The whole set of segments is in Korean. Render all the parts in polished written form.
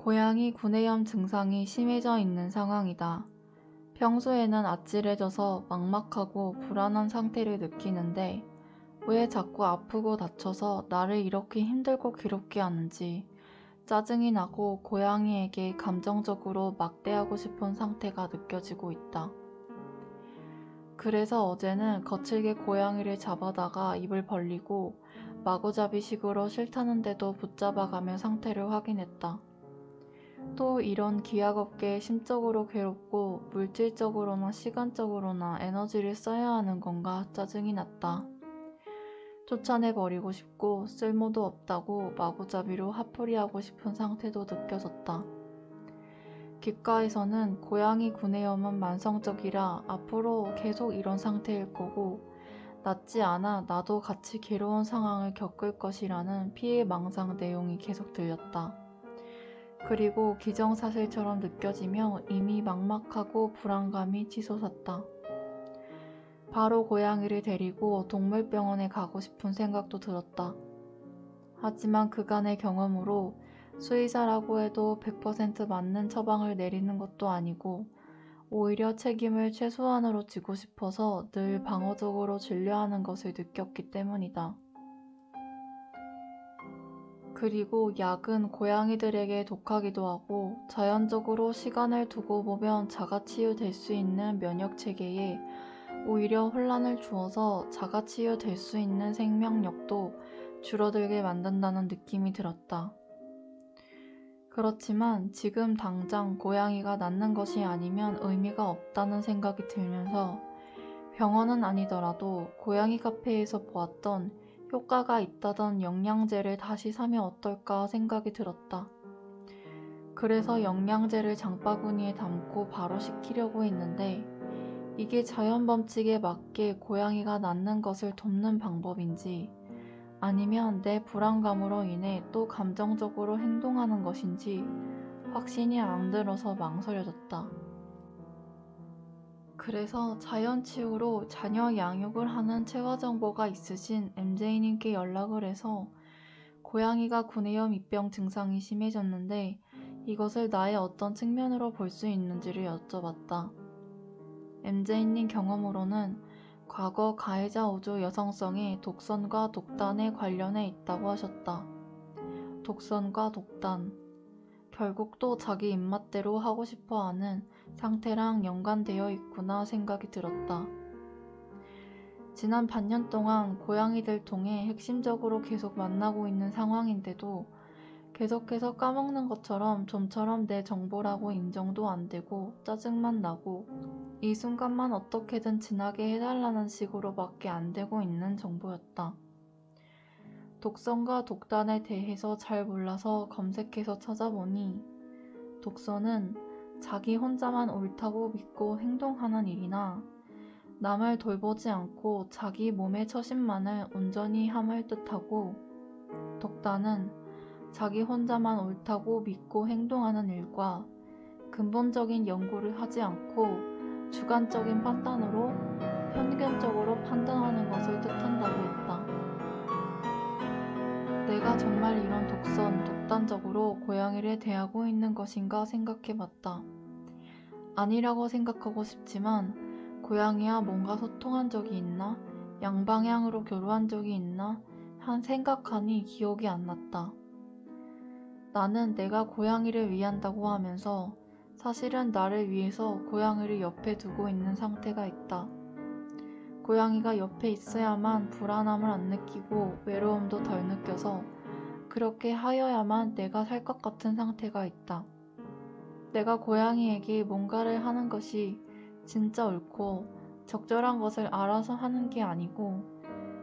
고양이 구내염 증상이 심해져 있는 상황이다. 평소에는 아찔해져서 막막하고 불안한 상태를 느끼는데 왜 자꾸 아프고 다쳐서 나를 이렇게 힘들고 괴롭게 하는지 짜증이 나고 고양이에게 감정적으로 막대하고 싶은 상태가 느껴지고 있다. 그래서 어제는 거칠게 고양이를 잡아다가 입을 벌리고 마구잡이식으로 싫다는데도 붙잡아가며 상태를 확인했다. 또 이런 기약 없게 심적으로 괴롭고 물질적으로나 시간적으로나 에너지를 써야 하는 건가 짜증이 났다. 쫓아내버리고 싶고 쓸모도 없다고 마구잡이로 화풀이하고 싶은 상태도 느껴졌다. 귓가에서는 고양이 구내염은 만성적이라 앞으로 계속 이런 상태일 거고 낫지 않아 나도 같이 괴로운 상황을 겪을 것이라는 피해망상 내용이 계속 들렸다. 그리고 기정사실처럼 느껴지며 이미 막막하고 불안감이 치솟았다. 바로 고양이를 데리고 동물병원에 가고 싶은 생각도 들었다. 하지만 그간의 경험으로 수의사라고 해도 100% 맞는 처방을 내리는 것도 아니고 오히려 책임을 최소한으로 지고 싶어서 늘 방어적으로 진료하는 것을 느꼈기 때문이다. 그리고 약은 고양이들에게 독하기도 하고 자연적으로 시간을 두고 보면 자가치유될 수 있는 면역체계에 오히려 혼란을 주어서 자가치유될 수 있는 생명력도 줄어들게 만든다는 느낌이 들었다. 그렇지만 지금 당장 고양이가 낫는 것이 아니면 의미가 없다는 생각이 들면서 병원은 아니더라도 고양이 카페에서 보았던 효과가 있다던 영양제를 다시 사면 어떨까 생각이 들었다. 그래서 영양제를 장바구니에 담고 바로 시키려고 했는데 이게 자연 법칙에 맞게 고양이가 낫는 것을 돕는 방법인지 아니면 내 불안감으로 인해 또 감정적으로 행동하는 것인지 확신이 안 들어서 망설여졌다. 그래서 자연치유로 자녀 양육을 하는 체화 정보가 있으신 MJ님께 연락을 해서 고양이가 구내염 입병 증상이 심해졌는데 이것을 나의 어떤 측면으로 볼 수 있는지를 여쭤봤다. MJ님 경험으로는 과거 가해자 우주 여성성의 독선과 독단에 관련해 있다고 하셨다. 독선과 독단. 결국 또 자기 입맛대로 하고 싶어하는 상태랑 연관되어 있구나 생각이 들었다. 지난 반년 동안 고양이들 통해 핵심적으로 계속 만나고 있는 상황인데도 계속해서 까먹는 것처럼 좀처럼 내 정보라고 인정도 안 되고 짜증만 나고 이 순간만 어떻게든 지나게 해달라는 식으로밖에 안 되고 있는 정보였다. 독선과 독단에 대해서 잘 몰라서 검색해서 찾아보니 독선은 자기 혼자만 옳다고 믿고 행동하는 일이나 남을 돌보지 않고 자기 몸의 처신만을 온전히 함을 뜻하고 독단은 자기 혼자만 옳다고 믿고 행동하는 일과 근본적인 연구를 하지 않고 주관적인 판단으로 편견적으로 판단하는 것을 뜻한다고 했다. 내가 정말 이런 독선, 독단적으로 고양이를 대하고 있는 것인가 생각해봤다. 아니라고 생각하고 싶지만 고양이와 뭔가 소통한 적이 있나? 양방향으로 교류한 적이 있나? 생각하니 기억이 안 났다. 나는 내가 고양이를 위한다고 하면서 사실은 나를 위해서 고양이를 옆에 두고 있는 상태가 있다. 고양이가 옆에 있어야만 불안함을 안 느끼고 외로움도 덜 느껴서 그렇게 하여야만 내가 살 것 같은 상태가 있다. 내가 고양이에게 뭔가를 하는 것이 진짜 옳고 적절한 것을 알아서 하는 게 아니고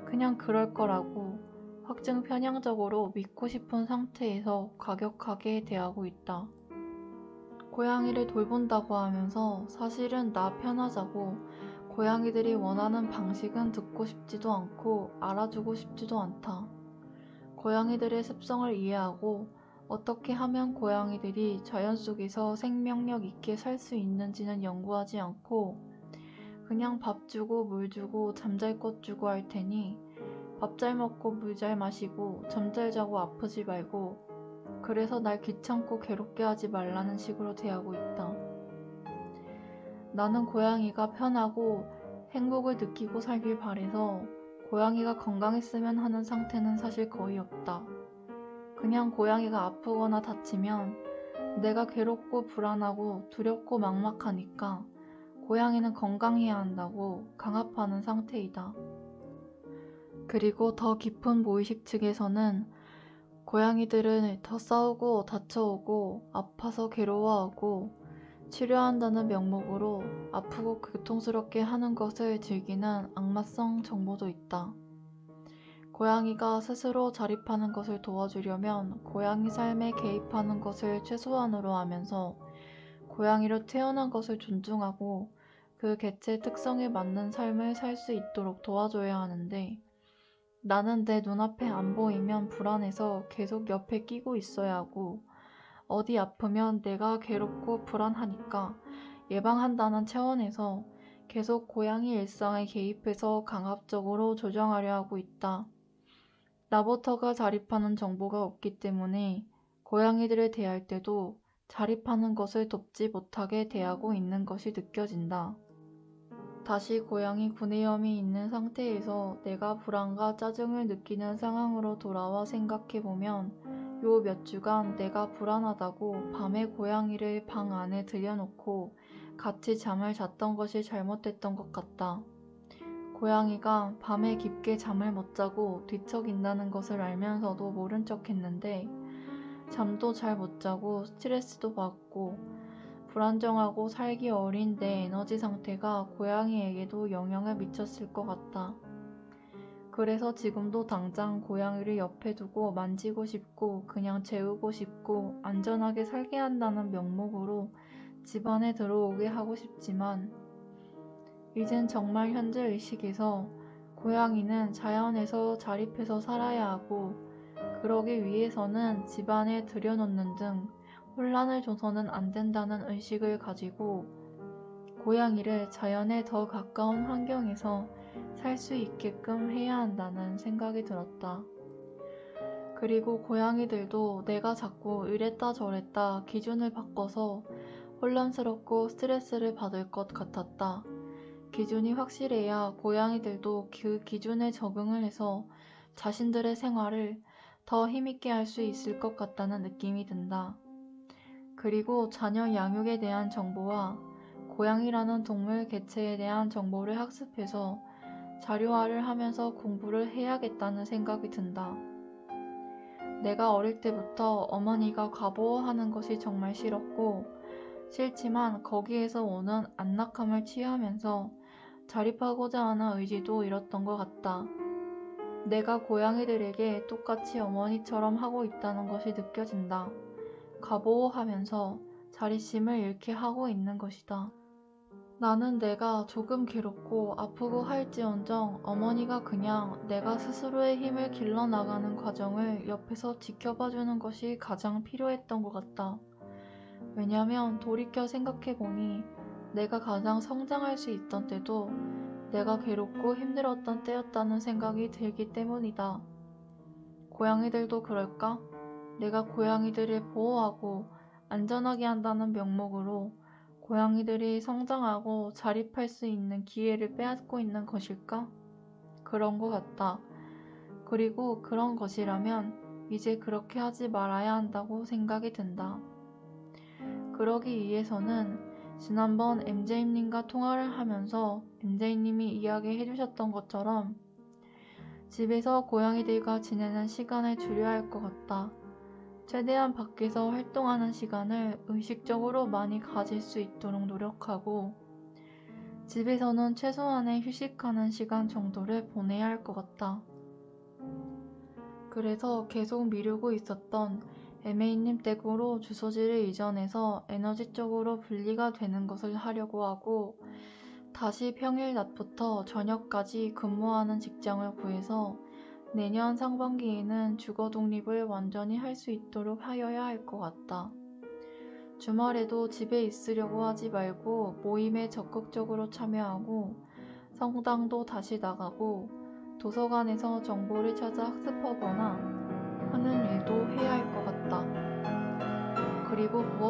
그냥 그럴 거라고 확증 편향적으로 믿고 싶은 상태에서 과격하게 대하고 있다. 고양이를 돌본다고 하면서 사실은 나 편하자고 고양이들이 원하는 방식은 듣고 싶지도 않고 알아주고 싶지도 않다. 고양이들의 습성을 이해하고 어떻게 하면 고양이들이 자연 속에서 생명력 있게 살 수 있는지는 연구하지 않고 그냥 밥 주고 물 주고 잠잘 것 주고 할 테니 밥 잘 먹고 물 잘 마시고 잠 잘 자고 아프지 말고 그래서 날 귀찮고 괴롭게 하지 말라는 식으로 대하고 있다. 나는 고양이가 편하고 행복을 느끼고 살길 바래서 고양이가 건강했으면 하는 상태는 사실 거의 없다. 그냥 고양이가 아프거나 다치면 내가 괴롭고 불안하고 두렵고 막막하니까 고양이는 건강해야 한다고 강압하는 상태이다. 그리고 더 깊은 무의식 측에서는 고양이들은 더 싸우고 다쳐오고 아파서 괴로워하고 치료한다는 명목으로 아프고 고통스럽게 하는 것을 즐기는 악마성 정보도 있다. 고양이가 스스로 자립하는 것을 도와주려면 고양이 삶에 개입하는 것을 최소한으로 하면서 고양이로 태어난 것을 존중하고 그 개체의 특성에 맞는 삶을 살 수 있도록 도와줘야 하는데 나는 내 눈앞에 안 보이면 불안해서 계속 옆에 끼고 있어야 하고 어디 아프면 내가 괴롭고 불안하니까 예방한다는 차원에서 계속 고양이 일상에 개입해서 강압적으로 조정하려 하고 있다. 나부터가 자립하는 정보가 없기 때문에 고양이들을 대할 때도 자립하는 것을 돕지 못하게 대하고 있는 것이 느껴진다. 다시 고양이 구내염이 있는 상태에서 내가 불안과 짜증을 느끼는 상황으로 돌아와 생각해보면 요 몇 주간 내가 불안하다고 밤에 고양이를 방 안에 들여놓고 같이 잠을 잤던 것이 잘못됐던 것 같다. 고양이가 밤에 깊게 잠을 못 자고 뒤척인다는 것을 알면서도 모른 척 했는데 잠도 잘 못 자고 스트레스도 받고 불안정하고 살기 어린 내 에너지 상태가 고양이에게도 영향을 미쳤을 것 같다. 그래서 지금도 당장 고양이를 옆에 두고 만지고 싶고 그냥 재우고 싶고 안전하게 살게 한다는 명목으로 집안에 들어오게 하고 싶지만 이젠 정말 현재 의식에서 고양이는 자연에서 자립해서 살아야 하고 그러기 위해서는 집안에 들여놓는 등 혼란을 줘서는 안 된다는 의식을 가지고 고양이를 자연에 더 가까운 환경에서 살 수 있게끔 해야 한다는 생각이 들었다. 그리고 고양이들도 내가 자꾸 이랬다 저랬다 기준을 바꿔서 혼란스럽고 스트레스를 받을 것 같았다. 기준이 확실해야 고양이들도 그 기준에 적응을 해서 자신들의 생활을 더 힘있게 할 수 있을 것 같다는 느낌이 든다. 그리고 자녀 양육에 대한 정보와 고양이라는 동물 개체에 대한 정보를 학습해서 자료화를 하면서 공부를 해야겠다는 생각이 든다. 내가 어릴 때부터 어머니가 과보호하는 것이 정말 싫었고 싫지만 거기에서 오는 안락함을 취하면서 자립하고자 하는 의지도 잃었던 것 같다. 내가 고양이들에게 똑같이 어머니처럼 하고 있다는 것이 느껴진다. 과보호하면서 자립심을 잃게 하고 있는 것이다. 나는 내가 조금 괴롭고 아프고 할지언정 어머니가 그냥 내가 스스로의 힘을 길러나가는 과정을 옆에서 지켜봐주는 것이 가장 필요했던 것 같다. 왜냐면 돌이켜 생각해보니 내가 가장 성장할 수 있던 때도 내가 괴롭고 힘들었던 때였다는 생각이 들기 때문이다. 고양이들도 그럴까? 내가 고양이들을 보호하고 안전하게 한다는 명목으로 고양이들이 성장하고 자립할 수 있는 기회를 빼앗고 있는 것일까? 그런 것 같다. 그리고 그런 것이라면 이제 그렇게 하지 말아야 한다고 생각이 든다. 그러기 위해서는 지난번 MJ님과 통화를 하면서 MJ님이 이야기해 주셨던 것처럼 집에서 고양이들과 지내는 시간을 줄여야 할 것 같다. 최대한 밖에서 활동하는 시간을 의식적으로 많이 가질 수 있도록 노력하고 집에서는 최소한의 휴식하는 시간 정도를 보내야 할 것 같다. 그래서 계속 미루고 있었던 MA님 댁으로 주소지를 이전해서 에너지 쪽으로 분리가 되는 것을 하려고 하고 다시 평일 낮부터 저녁까지 근무하는 직장을 구해서 내년 상반기에는 주거 독립을 완전히 할 수 있도록 하여야 할 것 같다. 주말에도 집에 있으려고 하지 말고 모임에 적극적으로 참여하고 성당도 다시 나가고 도서관에서 정보를 찾아 학습하거나 하는 일도 해야 할 것 같다.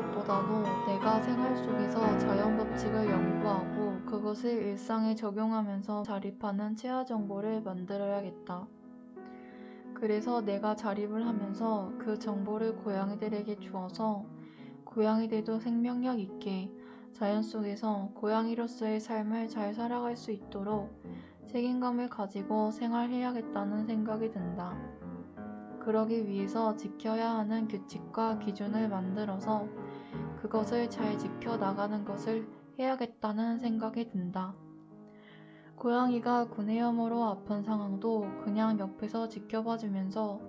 무엇보다도 내가 생활 속에서 자연 법칙을 연구하고 그것을 일상에 적용하면서 자립하는 체화 정보를 만들어야겠다. 그래서 내가 자립을 하면서 그 정보를 고양이들에게 주어서 고양이들도 생명력 있게 자연 속에서 고양이로서의 삶을 잘 살아갈 수 있도록 책임감을 가지고 생활해야겠다는 생각이 든다. 그러기 위해서 지켜야 하는 규칙과 기준을 만들어서 그것을 잘 지켜나가는 것을 해야겠다는 생각이 든다. 고양이가 구내염으로 아픈 상황도 그냥 옆에서 지켜봐주면서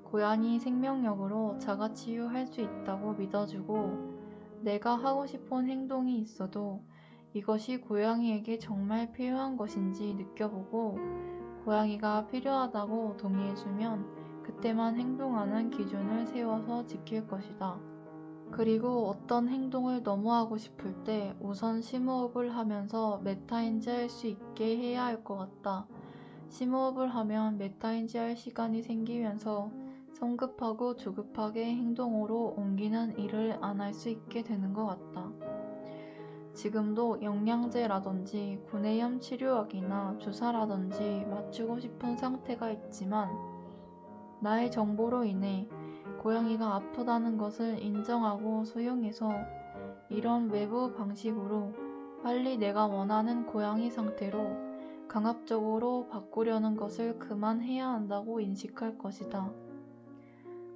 고양이 생명력으로 자가치유할 수 있다고 믿어주고 내가 하고 싶은 행동이 있어도 이것이 고양이에게 정말 필요한 것인지 느껴보고 고양이가 필요하다고 동의해주면 그때만 행동하는 기준을 세워서 지킬 것이다. 그리고 어떤 행동을 너무 하고 싶을 때 우선 심호흡을 하면서 메타인지 할 수 있게 해야 할 것 같다. 심호흡을 하면 메타인지 할 시간이 생기면서 성급하고 조급하게 행동으로 옮기는 일을 안 할 수 있게 되는 것 같다. 지금도 영양제라든지 구내염 치료약이나 주사라든지 맞추고 싶은 상태가 있지만 나의 정보로 인해 고양이가 아프다는 것을 인정하고 수용해서 이런 외부 방식으로 빨리 내가 원하는 고양이 상태로 강압적으로 바꾸려는 것을 그만해야 한다고 인식할 것이다.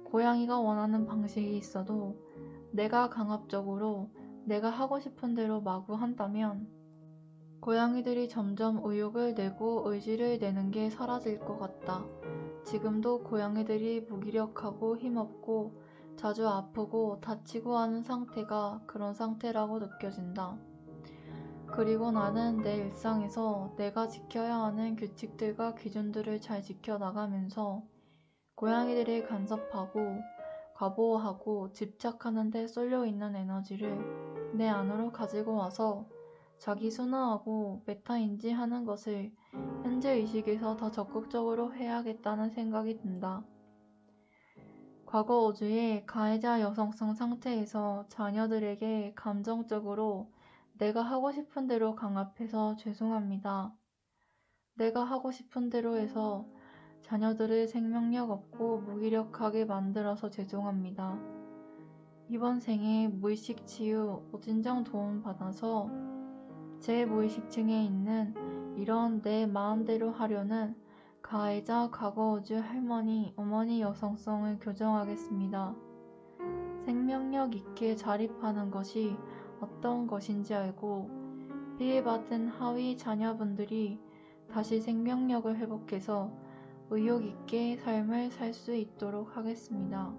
고양이가 원하는 방식이 있어도 내가 강압적으로 내가 하고 싶은 대로 마구 한다면 고양이들이 점점 의욕을 내고 의지를 내는 게 사라질 것 같다. 지금도 고양이들이 무기력하고 힘없고 자주 아프고 다치고 하는 상태가 그런 상태라고 느껴진다. 그리고 나는 내 일상에서 내가 지켜야 하는 규칙들과 기준들을 잘 지켜나가면서 고양이들이 간섭하고 과보호하고 집착하는 데 쏠려있는 에너지를 내 안으로 가지고 와서 자기 순화하고 메타인지 하는 것을 현재 의식에서 더 적극적으로 해야겠다는 생각이 든다. 과거 우주의 가해자 여성성 상태에서 자녀들에게 감정적으로 내가 하고 싶은 대로 강압해서 죄송합니다. 내가 하고 싶은 대로 해서 자녀들을 생명력 없고 무기력하게 만들어서 죄송합니다. 이번 생에 무의식 치유, 오진정 도움 받아서 제 무의식층에 있는 이런 내 마음대로 하려는 가해자 과거 우주 할머니, 어머니 여성성을 교정하겠습니다. 생명력 있게 자립하는 것이 어떤 것인지 알고 피해받은 하위 자녀분들이 다시 생명력을 회복해서 의욕 있게 삶을 살 수 있도록 하겠습니다.